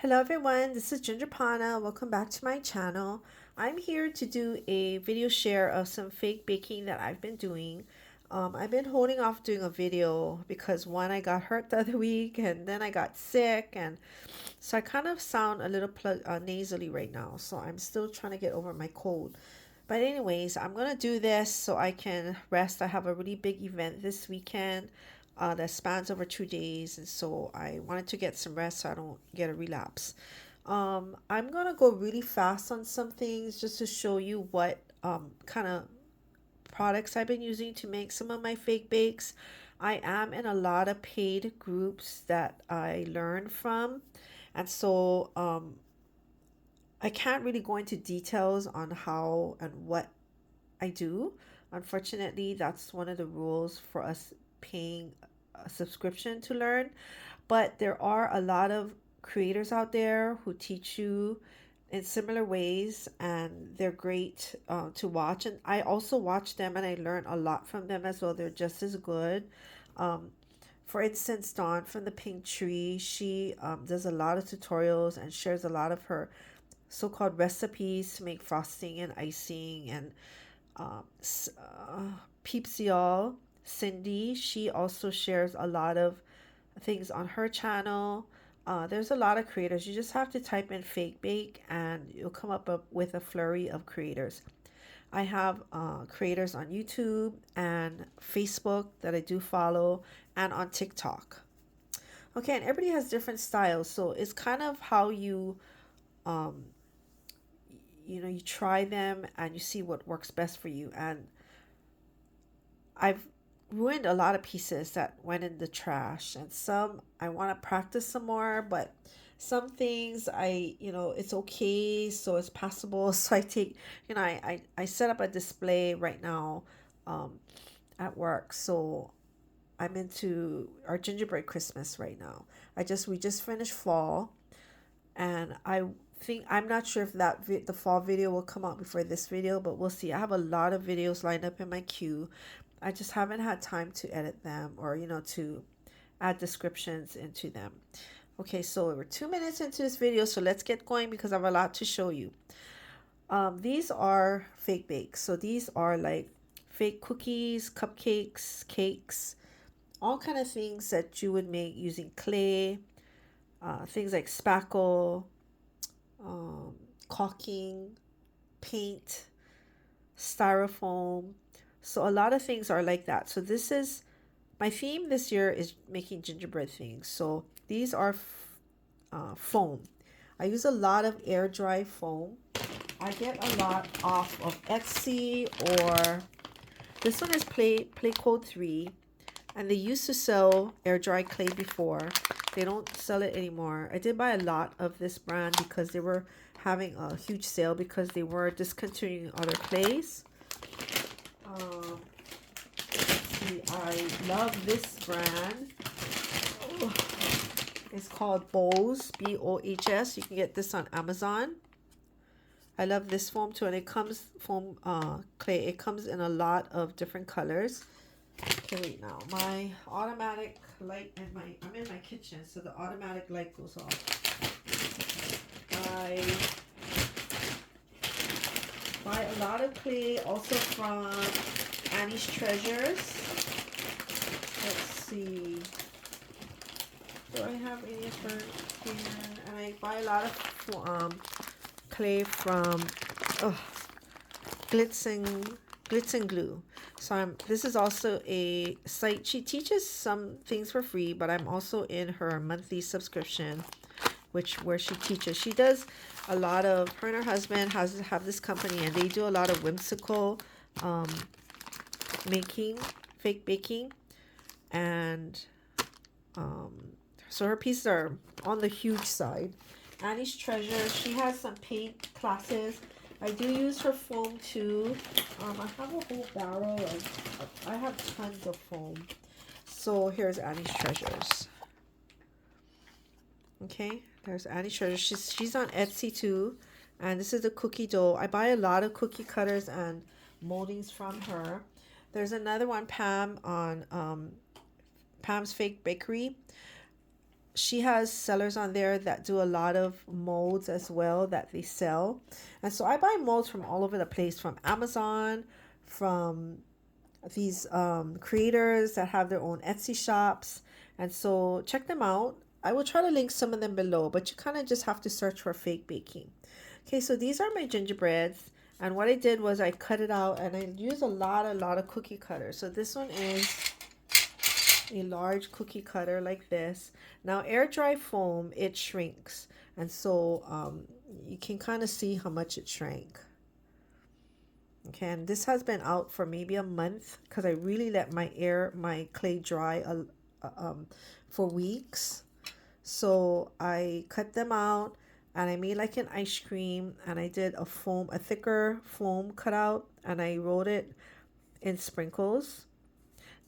Hello everyone, this is Ginger Pana. Welcome back to my channel. I'm here to do a video share of some fake baking that I've been doing. I've been holding off doing a video because one, I got hurt the other week and then I got sick, and so I kind of sound a little nasally right now. So I'm still trying to get over my cold. But anyways, I'm gonna do this so I can rest. I have a really big event this weekend that spans over 2 days, and so I wanted to get some rest so I don't get a relapse. I'm gonna go really fast on some things just to show you what kind of products I've been using to make some of my fake bakes. I am in a lot of paid groups that I learn from, and so I can't really go into details on how and what I do. Unfortunately, that's one of the rules for us paying a subscription to learn. But there are a lot of creators out there who teach you in similar ways, and they're great to watch. And I also watch them and I learn a lot from them as well. They're just as good. Um, for instance, Dawn from the Pink Tree, she does a lot of tutorials and shares a lot of her so-called recipes to make frosting and icing. And um, Peeps Y'all, Cindy, she also shares a lot of things on her channel. There's a lot of creators. You just have to type in fake bake and you'll come up with a flurry of creators. I have creators on YouTube and Facebook that I do follow, and on TikTok. Okay, and everybody has different styles, so it's kind of how um, you try them and you see what works best for you. And I've ruined a lot of pieces that went in the trash, and some I want to practice some more, but some things it's okay, so it's passable. So I take, I set up a display right now um, at work. So I'm into our gingerbread Christmas right now. We just finished fall, and I'm not sure if the fall video will come out before this video, but we'll see. I have a lot of videos lined up in my queue. I just haven't had time to edit them, or to add descriptions into them. Okay, so we're 2 minutes into this video, so let's get going because I have a lot to show you. These are fake bakes. So these are like fake cookies, cupcakes, cakes, all kind of things that you would make using clay, things like spackle, um, caulking, paint, styrofoam. So a lot of things are like that. So this is my theme this year is making gingerbread things. So these are foam. I use a lot of air dry foam. I get a lot off of Etsy, or this one is Play Code 3, and they used to sell air dry clay before. They don't sell it anymore. I did buy a lot of this brand because they were having a huge sale because they were discontinuing other clays. Let's see, I love this brand. Oh, it's called Bohs, Bohs. You can get this on Amazon. I love this foam too, and it comes foam clay. It comes in a lot of different colors. Okay, wait now. My automatic light I'm in my kitchen, so the automatic light goes off. I buy a lot of clay also from Annie's Treasures. Let's see. Do I have any of her here? And I buy a lot of clay from Glitz and Glue. So this is also a site. She teaches some things for free, but I'm also in her monthly subscription, where she teaches. She does a lot of, her and her husband have this company, and they do a lot of whimsical making, fake baking, and so her pieces are on the huge side. Annie's Treasure, she has some paint classes. I do use her foam too. I have a whole barrel I have tons of foam. So here's Annie's Treasures. Okay, there's Annie's Treasures. She's on Etsy too. And this is the cookie dough. I buy a lot of cookie cutters and moldings from her. There's another one, Pam, on Pam's Fake Bakery. she has sellers on there that do a lot of molds as well that they sell. And so I buy molds from all over the place, from Amazon, from these creators that have their own Etsy shops. And so check them out. I will try to link some of them below, but you kind of just have to search for fake baking. Okay, so these are my gingerbreads. And what I did was I cut it out and I used a lot of cookie cutters. So this one is a large cookie cutter like this. Now air dry foam, it shrinks. And so you can kind of see how much it shrank. Okay, and this has been out for maybe a month because I really let my clay dry for weeks. So I cut them out and I made like an ice cream, and I did a thicker foam cutout, and I rolled it in sprinkles.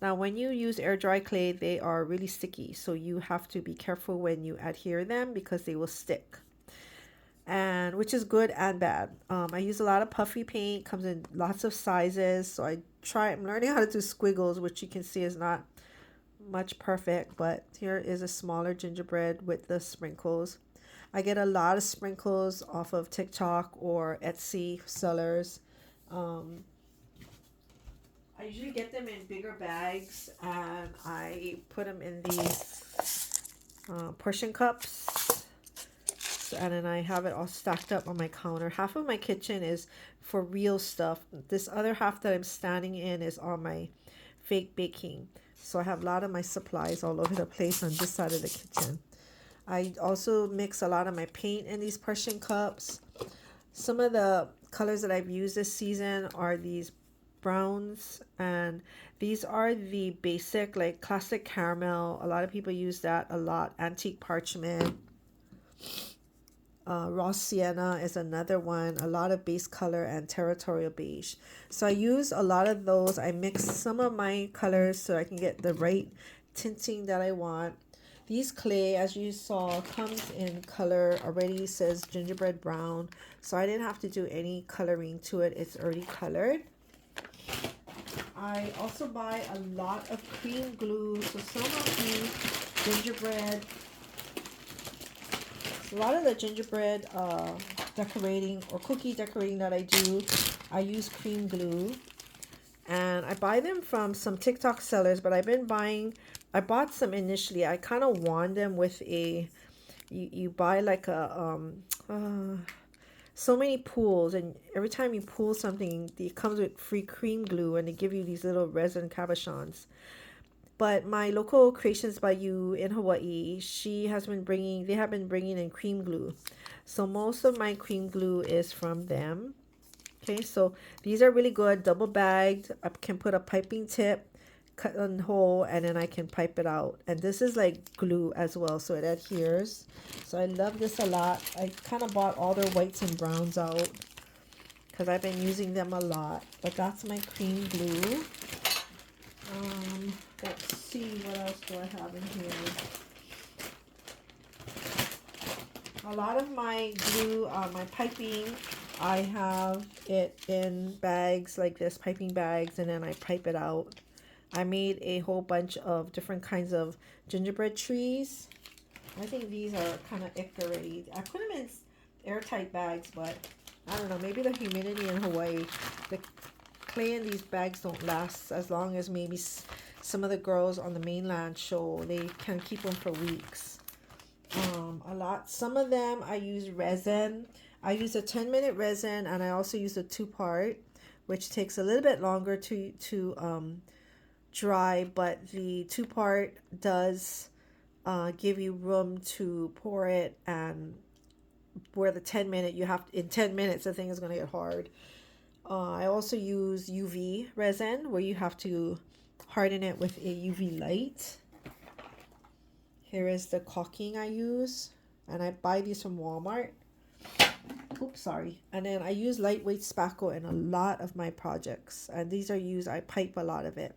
Now, when you use air dry clay, they are really sticky, so you have to be careful when you adhere them because they will stick. And which is good and bad. I use a lot of puffy paint, comes in lots of sizes. So I'm learning how to do squiggles, which you can see is not much perfect, but here is a smaller gingerbread with the sprinkles. I get a lot of sprinkles off of TikTok or Etsy sellers. I usually get them in bigger bags and I put them in these portion cups. And then I have it all stacked up on my counter. Half of my kitchen is for real stuff. This other half that I'm standing in is all my fake baking. So I have a lot of my supplies all over the place on this side of the kitchen. I also mix a lot of my paint in these portion cups. Some of the colors that I've used this season are these browns, and these are the basic, like classic caramel. A lot of people use that a lot. Antique parchment. Raw sienna is another one. A lot of base color and territorial beige. So I use a lot of those. I mix some of my colors so I can get the right tinting that I want. These clay, as you saw, comes in color already, says gingerbread brown. So I didn't have to do any coloring to it. It's already colored. I also buy a lot of cream glue. So some of the gingerbread, a lot of the gingerbread decorating or cookie decorating that I do, I use cream glue. And I buy them from some TikTok sellers, but I bought some initially. I kind of won them with you buy like so many pools, and every time you pool something, it comes with free cream glue, and they give you these little resin cabochons. But my local Creations by You in Hawaii, they have been bringing in cream glue. So most of my cream glue is from them. Okay, so these are really good, double bagged. I can put a piping tip, cut a hole, and then I can pipe it out. And this is like glue as well, so it adheres. So I love this a lot. I kind of bought all their whites and browns out because I've been using them a lot. But that's my cream glue. Let's see, what else do I have in here? A lot of my glue, my piping, I have it in bags like this, piping bags, and then I pipe it out. I made a whole bunch of different kinds of gingerbread trees. I think these are kind of ick already. I put them in airtight bags, but I don't know, maybe the humidity in Hawaii, the clay in these bags don't last as long as maybe some of the girls on the mainland show. They can keep them for weeks. Some of them I use resin. I use a 10-minute resin, and I also use a 2-part, which takes a little bit longer to dry, but the 2-part does give you room to pour it, and where the 10-minute in 10 minutes the thing is going to get hard. I also use UV resin, where you have to harden it with a UV light. Here is the caulking I use, and I buy these from Walmart. Oops, sorry. And then I use lightweight spackle in a lot of my projects, and these are used, I pipe a lot of it.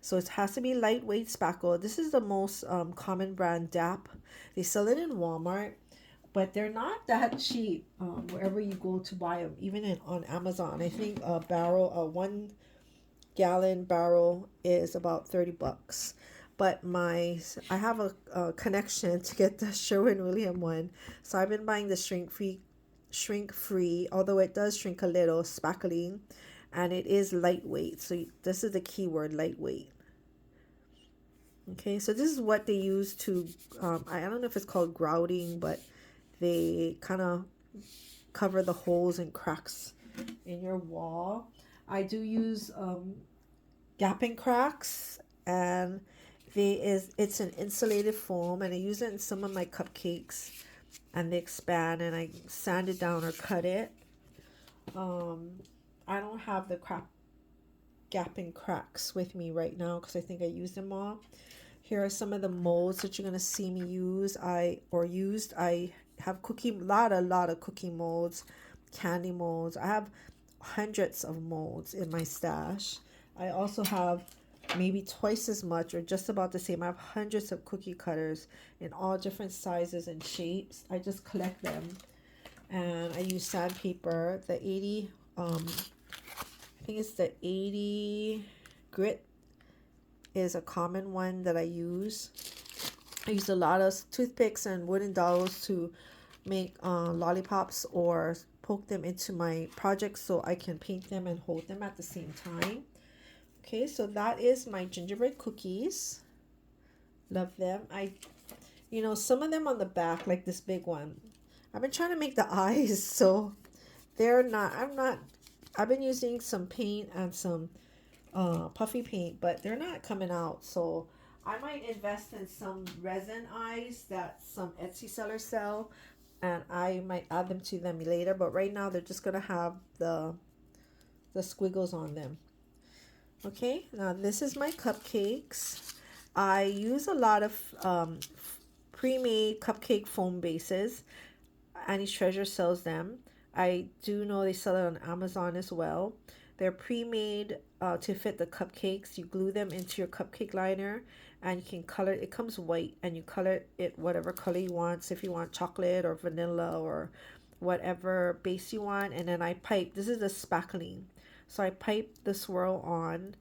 So it has to be lightweight spackle. This is the most common brand, DAP. They sell it in Walmart, but they're not that cheap wherever you go to buy them, even on Amazon. I think a 1 gallon barrel is about $30. but I have a connection to get the Sherwin-Williams one. So I've been buying the shrink free, although it does shrink a little, spackling, and it is lightweight. So this is the key word, lightweight. Okay, so this is what they use to, I don't know if it's called grouting, but they kind of cover the holes and cracks in your wall. I do use Gap and Cracks, and it's an insulated foam, and I use it in some of my cupcakes, and they expand, and I sand it down or cut it. I don't have the Gap and Cracks with me right now because I think I used them all. Here are some of the molds that you're gonna see me use. I have lot of cookie molds, candy molds. I have hundreds of molds in my stash. I also have maybe twice as much or just about the same. I have hundreds of cookie cutters in all different sizes and shapes. I just collect them, and I use sandpaper. The 80, I think it's the 80 grit is a common one that I use. I use a lot of toothpicks and wooden dowels to make lollipops or poke them into my projects so I can paint them and hold them at the same time. Okay, so that is my gingerbread cookies. Love them. Some of them on the back, like this big one, I've been trying to make the eyes, so I've been using some paint and some puffy paint, but they're not coming out, so I might invest in some resin eyes that some Etsy sellers sell, and I might add them to them later, but right now they're just gonna have the squiggles on them. Okay, now this is my cupcakes. I use a lot of pre-made cupcake foam bases. Annie's Treasure sells them. I do know they sell it on Amazon as well. They're pre-made to fit the cupcakes. You glue them into your cupcake liner, and you can color it. It comes white, and you color it whatever color you want. So if you want chocolate or vanilla or whatever base you want, and then I pipe. This is the spackling. So I pipe the swirl on.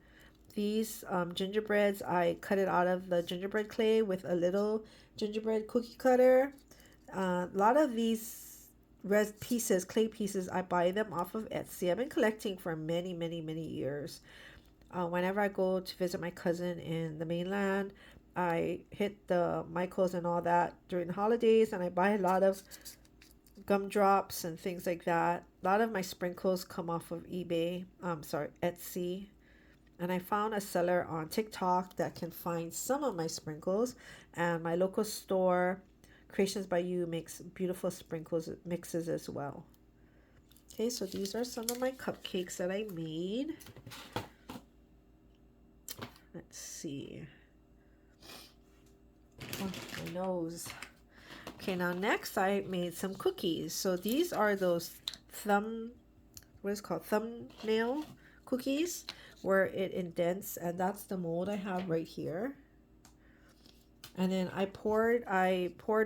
These gingerbreads, I cut it out of the gingerbread clay with a little gingerbread cookie cutter. A lot of these clay pieces, I buy them off of Etsy. I've been collecting for many, many, many years. Whenever I go to visit my cousin in the mainland, I hit the Michaels and all that during the holidays, and I buy a lot of gumdrops and things like that. A lot of my sprinkles come off of Etsy. And I found a seller on TikTok that can find some of my sprinkles, and my local store, Creations by You, makes beautiful sprinkles mixes as well. Okay, so these are some of my cupcakes that I made. Let's see. Oh, my nose. Okay, now next I made some cookies. So these are those thumbnail cookies where it indents, and that's the mold I have right here. And then I poured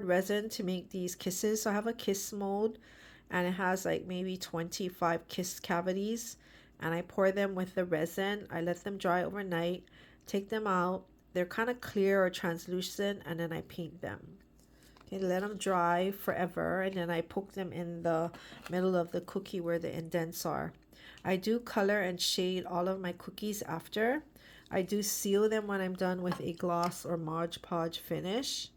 resin to make these kisses. So I have a kiss mold, and it has like maybe 25 kiss cavities, and I pour them with the resin. I let them dry overnight, take them out. They're kind of clear or translucent, and then I paint them. Okay, let them dry forever, and then I poke them in the middle of the cookie where the indents are. I do color and shade all of my cookies after. I do seal them when I'm done with a gloss or Mod Podge finish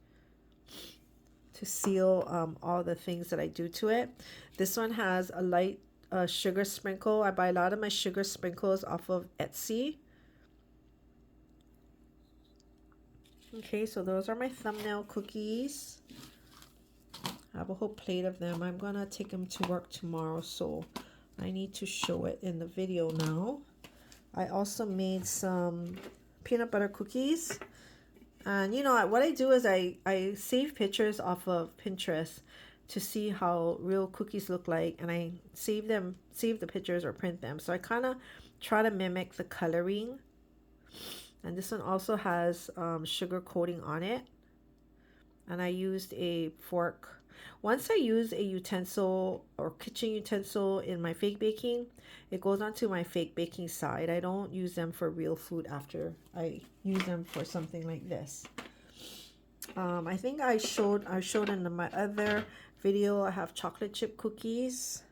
to seal all the things that I do to it. This one has a light sugar sprinkle. I buy a lot of my sugar sprinkles off of Etsy. Okay, so those are my thumbnail cookies. I have a whole plate of them. I'm gonna take them to work tomorrow, so I need to show it in the video now. I also made some peanut butter cookies. And what I do is I save pictures off of Pinterest to see how real cookies look like, and I save the pictures or print them. So I kind of try to mimic the coloring. And this one also has sugar coating on it. And I used a fork. Once I use a utensil or kitchen utensil in my fake baking, it goes onto my fake baking side. I don't use them for real food after I use them for something like this. I think I showed in my other video I have chocolate chip cookies.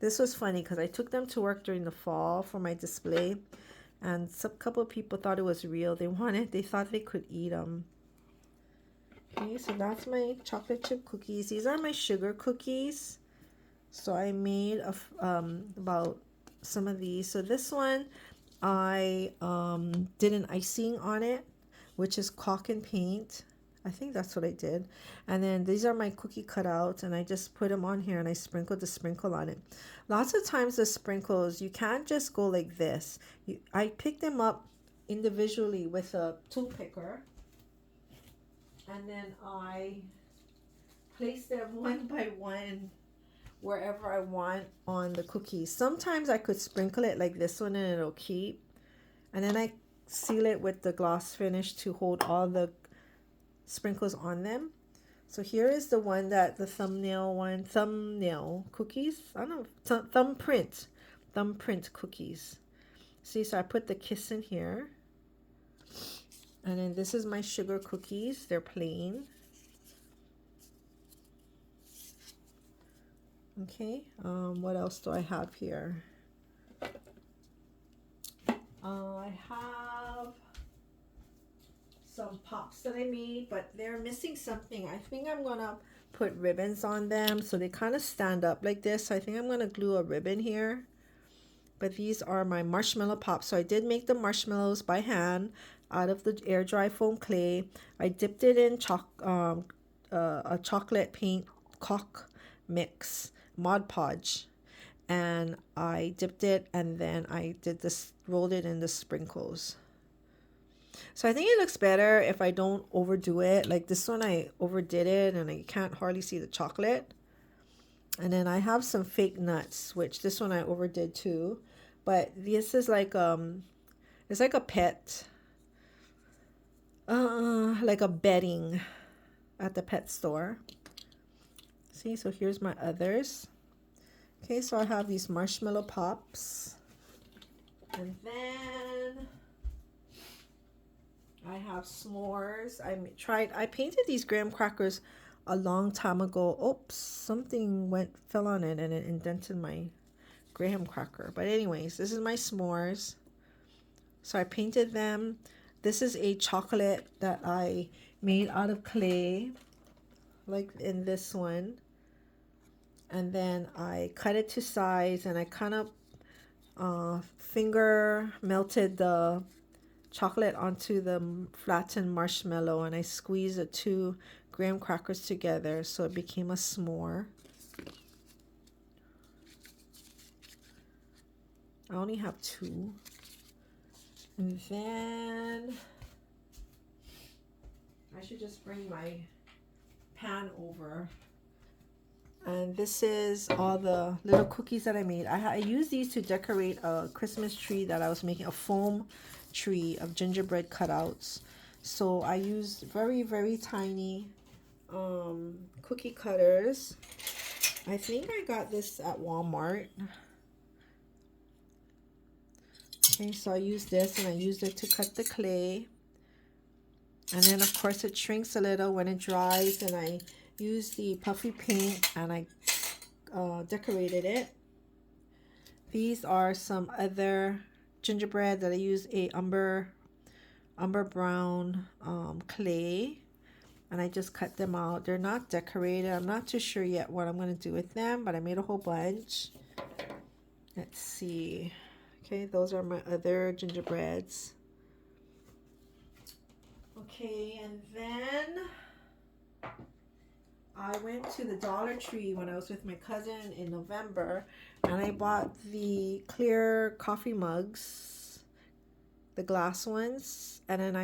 This was funny because I took them to work during the fall for my display, and some couple of people thought it was real. They thought they could eat them. Okay, so that's my chocolate chip cookies. These are my sugar cookies. So I made about some of these. So this one, I did an icing on it, which is caulk and paint. I think that's what I did. And then these are my cookie cutouts, and I just put them on here and I sprinkled the sprinkle on it. Lots of times the sprinkles, you can't just go like this. I picked them up individually with a tool picker, and then I place them one by one wherever I want on the cookies. Sometimes I could sprinkle it like this one and it'll keep. And then I seal it with the gloss finish to hold all the sprinkles on them. So here is the one that the thumbnail cookies. I don't know, thumbprint cookies. See, so I put the kiss in here. And then this is my sugar cookies. They're plain. Okay, what else do I have here? I have some pops that I made, but they're missing something. I think I'm gonna put ribbons on them so they kind of stand up like this. So I think I'm gonna glue a ribbon here. But these are my marshmallow pops. So I did make the marshmallows by hand out of the air dry foam clay. I dipped it in a chocolate paint caulk mix, Mod Podge, and I dipped it, and then I did this, rolled it in the sprinkles. So I think it looks better if I don't overdo it. Like this one I overdid it and I can't hardly see the chocolate. And then I have some fake nuts, which this one I overdid too. But this is like it's like a pet, like a bedding at the pet store. See, so here's my others. Okay, so I have these marshmallow pops. And then I have s'mores. I painted these graham crackers a long time ago. Oops, something fell on it and it indented my graham cracker. But anyways, this is my s'mores. So I painted them. This is a chocolate that I made out of clay, like in this one. And then I cut it to size and I kind of finger melted the chocolate onto the flattened marshmallow, and I squeezed the two graham crackers together so it became a s'more. I only have two. And then I should just bring my pan over. And this is all the little cookies that I made. I used these to decorate a Christmas tree that I was making, a foam tree of gingerbread cutouts. So I used very, very tiny cookie cutters. I think I got this at Walmart. Okay, so I used this and I used it to cut the clay. And then of course it shrinks a little when it dries, and I used the puffy paint and I decorated it. These are some other gingerbread that I use a umber brown clay, and I just cut them out. They're not decorated. I'm not too sure yet what I'm going to do with them, but I made a whole bunch. Let's see. Okay, those are my other gingerbreads. Okay, and then I went to the Dollar Tree when I was with my cousin in November, and I bought the clear coffee mugs, the glass ones, and then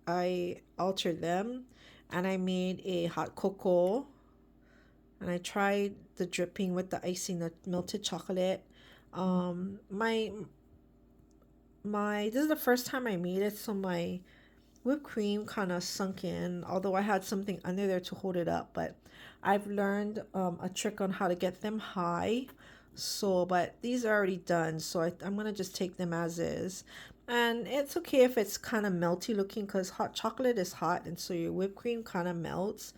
I altered them, and I made a hot cocoa, and I tried the dripping with the icing, the melted chocolate. My this is the first time I made it, so my whipped cream kind of sunk in, although I had something under there to hold it up. But I've learned a trick on how to get them high. So, but these are already done, so I'm gonna just take them as is. And it's okay if it's kind of melty looking because hot chocolate is hot, and so your whipped cream kind of melts.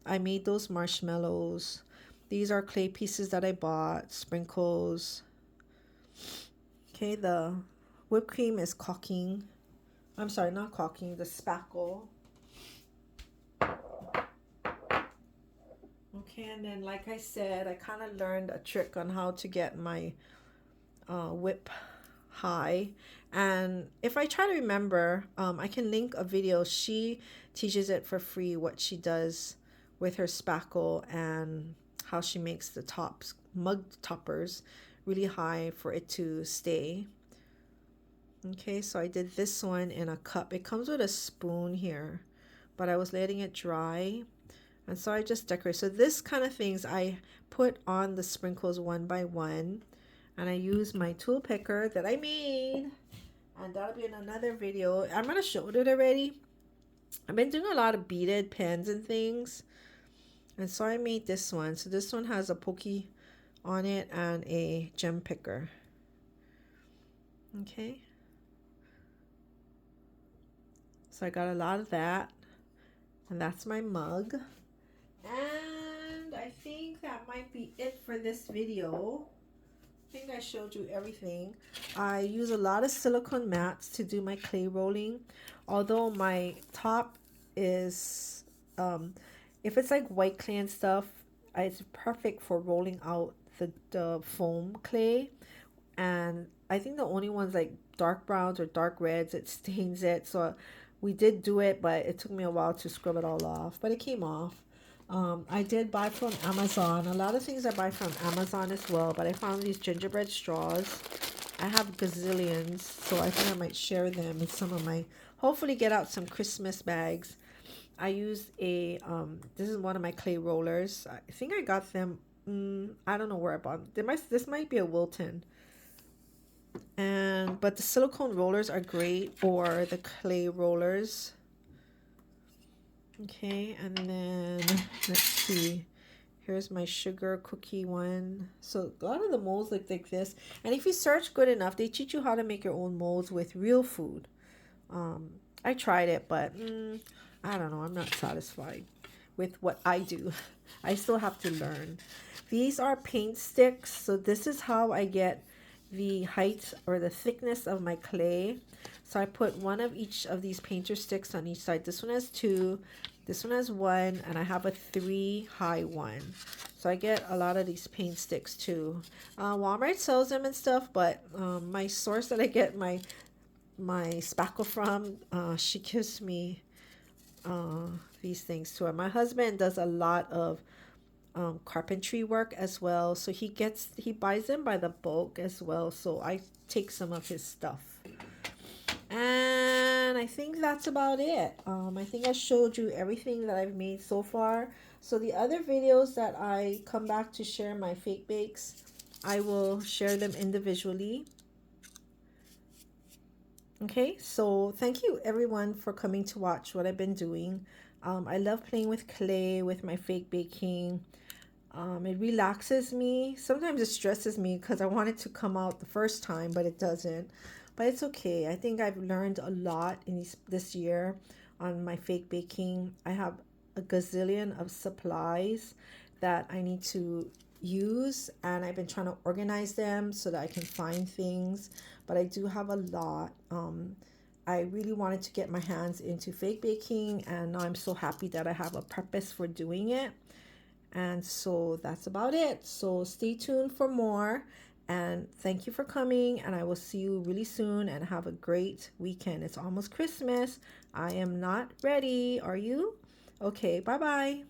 I made those marshmallows. These are clay pieces that I bought, sprinkles. Okay, the whipped cream is caulking. I'm sorry, not caulking, the spackle. Okay, and then like I said, I kind of learned a trick on how to get my whip high. And if I try to remember, I can link a video. She teaches it for free what she does with her spackle and how she makes the tops, mug toppers, really high for it to stay. Okay, so I did this one in a cup. It comes with a spoon here, but I was letting it dry. And so I just decorate. So this kind of things I put on the sprinkles one by one. And I use my tool picker that I made. And that'll be in another video. I'm going to show it already. I've been doing a lot of beaded pens and things. And so I made this one. So this one has a pokey on it and a gem picker. Okay. So I got a lot of that. And that's my mug. And I think that might be it for this video. I think I showed you everything. I use a lot of silicone mats to do my clay rolling. Although my top is, if it's like white clay and stuff, it's perfect for rolling out the foam clay. And I think the only ones like dark browns or dark reds, it stains it. So we did do it, but it took me a while to scrub it all off. But it came off. I did buy from Amazon. A lot of things I buy from Amazon as well, but I found these gingerbread straws. I have gazillions, so I think I might share them in some of my, hopefully get out some Christmas bags. I used a, this is one of my clay rollers. I think I got them, I don't know where I bought them. This might be a Wilton. But the silicone rollers are great, or the clay rollers. Okay, and then let's see. Here's my sugar cookie one. So a lot of the molds look like this. And if you search good enough, they teach you how to make your own molds with real food. I tried it, but I don't know. I'm not satisfied with what I do. I still have to learn. These are paint sticks. So this is how I get the height or the thickness of my clay. So I put one of each of these painter sticks on each side. This one has 2, this one has 1, and I have a 3 high one. So I get a lot of these paint sticks too. Walmart sells them and stuff, but my source that I get my spackle from, she gives me these things too. My husband does a lot of carpentry work as well, so he buys them by the bulk as well, so I take some of his stuff. And I think that's about it. I think I showed you everything that I've made so far. So the other videos that I come back to share my fake bakes, I will share them individually. Okay, so thank you everyone for coming to watch what I've been doing. I love playing with clay, with my fake baking. It relaxes me. Sometimes it stresses me because I want it to come out the first time, but it doesn't. But it's okay. I think I've learned a lot in this year on my fake baking. I have a gazillion of supplies that I need to use, and I've been trying to organize them so that I can find things, but I do have a lot. I really wanted to get my hands into fake baking, and now I'm so happy that I have a purpose for doing it. And so that's about it. So stay tuned for more, and thank you for coming, and I will see you really soon, and have a great weekend. It's almost Christmas. I am not ready. Are you? Okay, bye-bye.